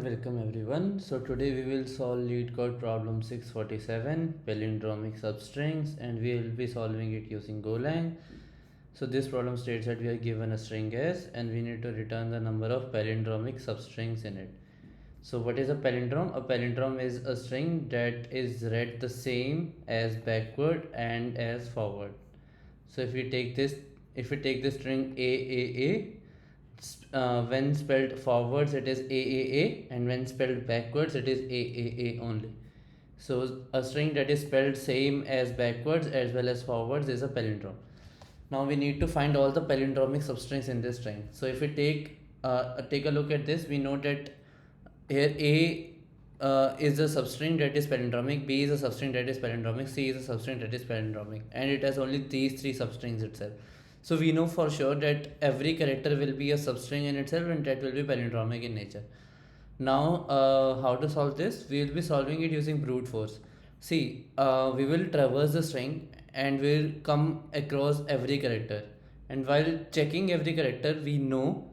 Welcome everyone. So today we will solve Leetcode problem 647 palindromic substrings, and we will be solving it using Golang. So this problem states that we are given a string S and we need to return the number of palindromic substrings in it. So what is a palindrome? A palindrome is a string that is read the same as backward and as forward. So if we take this string A, when spelled forwards it is AAA, and when spelled backwards it is AAA only. So a string that is spelled same as backwards as well as forwards is a palindrome. Now we need to find all the palindromic substrings in this string. So if we take a look at this, we know that here A is a substring that is palindromic, B is a substring that is palindromic, C is a substring that is palindromic, and it has only these three substrings itself. So we know for sure that every character will be a substring in itself and that will be palindromic in nature. Now how to solve this? We will be solving it using brute force. See, we will traverse the string and we'll come across every character, and while checking every character we know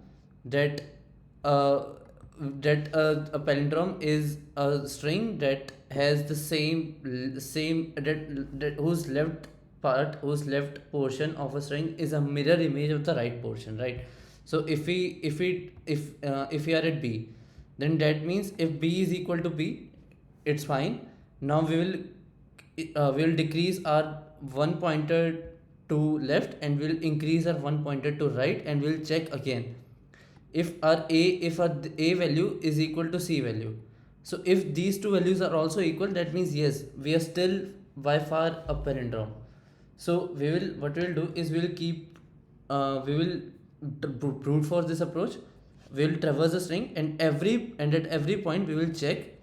that uh, a palindrome is a string that has the same whose left portion of a string is a mirror image of the right portion, right? So if we are at B, then that means if B is equal to B, it's fine. Now we will decrease our one pointer to left and we'll increase our one pointer to right, and we'll check again if our A value is equal to C value. So if these two values are also equal, that means yes, we are still by far a palindrome. So what we will do is we will brute force this approach. We will traverse the string, and at every point we will check,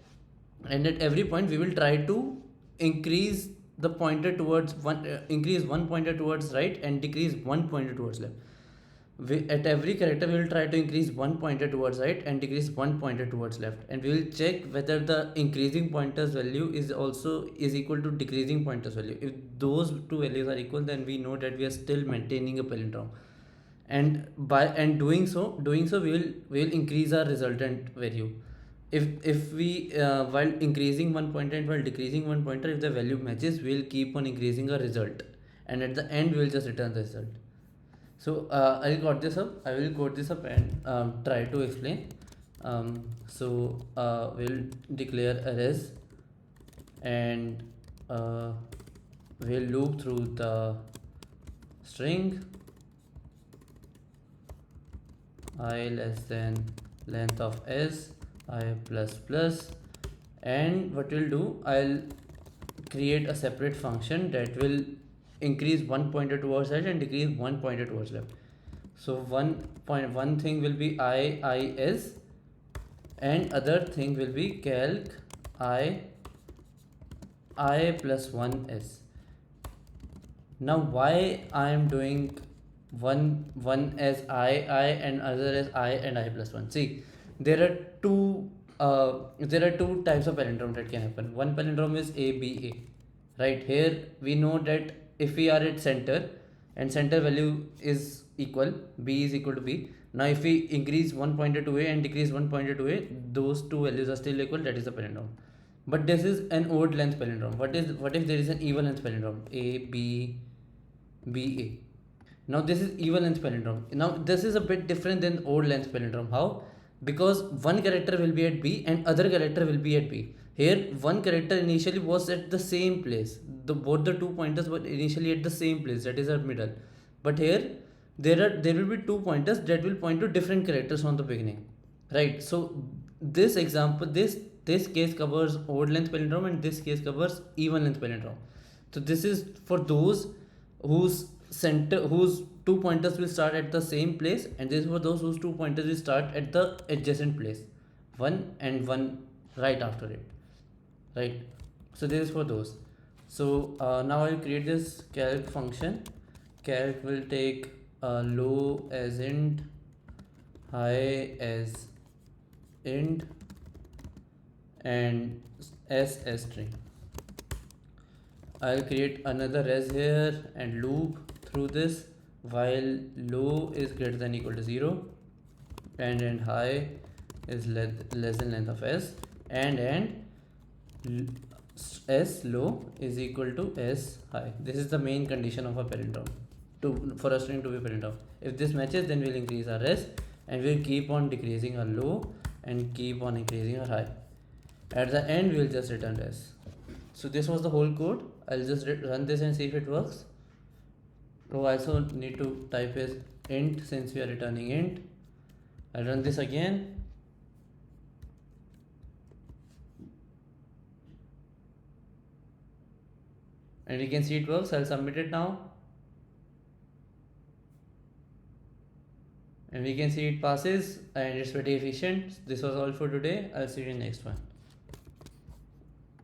and at every point we will try to increase the pointer towards increase one pointer towards right and decrease one pointer towards left. At every character we will try to increase one pointer towards right and decrease one pointer towards left, and we will check whether the increasing pointers value is equal to decreasing pointers value. If those two values are equal, then we know that we are still maintaining a palindrome, and doing so we will increase our resultant value. If we while increasing one pointer and while decreasing one pointer, if the value matches, we will keep on increasing our result, and at the end we will just return the result. So I will code this up and try to explain. We'll declare arrays, and we'll loop through the string I less than length of s I plus plus, and what we'll do, I'll create a separate function that will increase one pointer towards right and decrease one pointer towards left. So one thing will be is, and other thing will be calc I plus 1s. Now why I am doing one as I and other as I and I plus 1? See, there are two types of palindrome that can happen. One palindrome is ABA, right? Here we know that if we are at center and center value is equal, B is equal to B. Now if we increase one pointer to A and decrease one pointer to A, those two values are still equal, that is a palindrome. But this is an odd length palindrome. What if there is an even length palindrome? A, B, B, A. Now this is even length palindrome. Now this is a bit different than odd length palindrome. How? Because one character will be at B and other character will be at B. Here one character initially was at the same place. Both the two pointers were initially at the same place, that is at middle. But here there will be two pointers that will point to different characters from the beginning. Right? So this example, this case covers odd length palindrome and this case covers even length palindrome. So this is for those whose two pointers will start at the same place, and this is for those whose two pointers will start at the adjacent place, one and one right after it, right? So this is for those. So now I'll create this calc function. Calc will take low as int, high as int, and s as string. I'll create another res here and loop through this while low is greater than equal to 0 and high is less than length of s, and s low is equal to s high. This is the main condition of a palindrome for a string to be palindrome. If this matches, then we'll increase our s and we'll keep on decreasing our low and keep on increasing our high. At the end, we'll just return s. So this was the whole code. I'll just run this and see if it works. Oh, I also need to type as int since we are returning int. I'll run this again. And we can see it works. I'll submit it now. And we can see it passes and it's pretty efficient. This was all for today. I'll see you in the next one.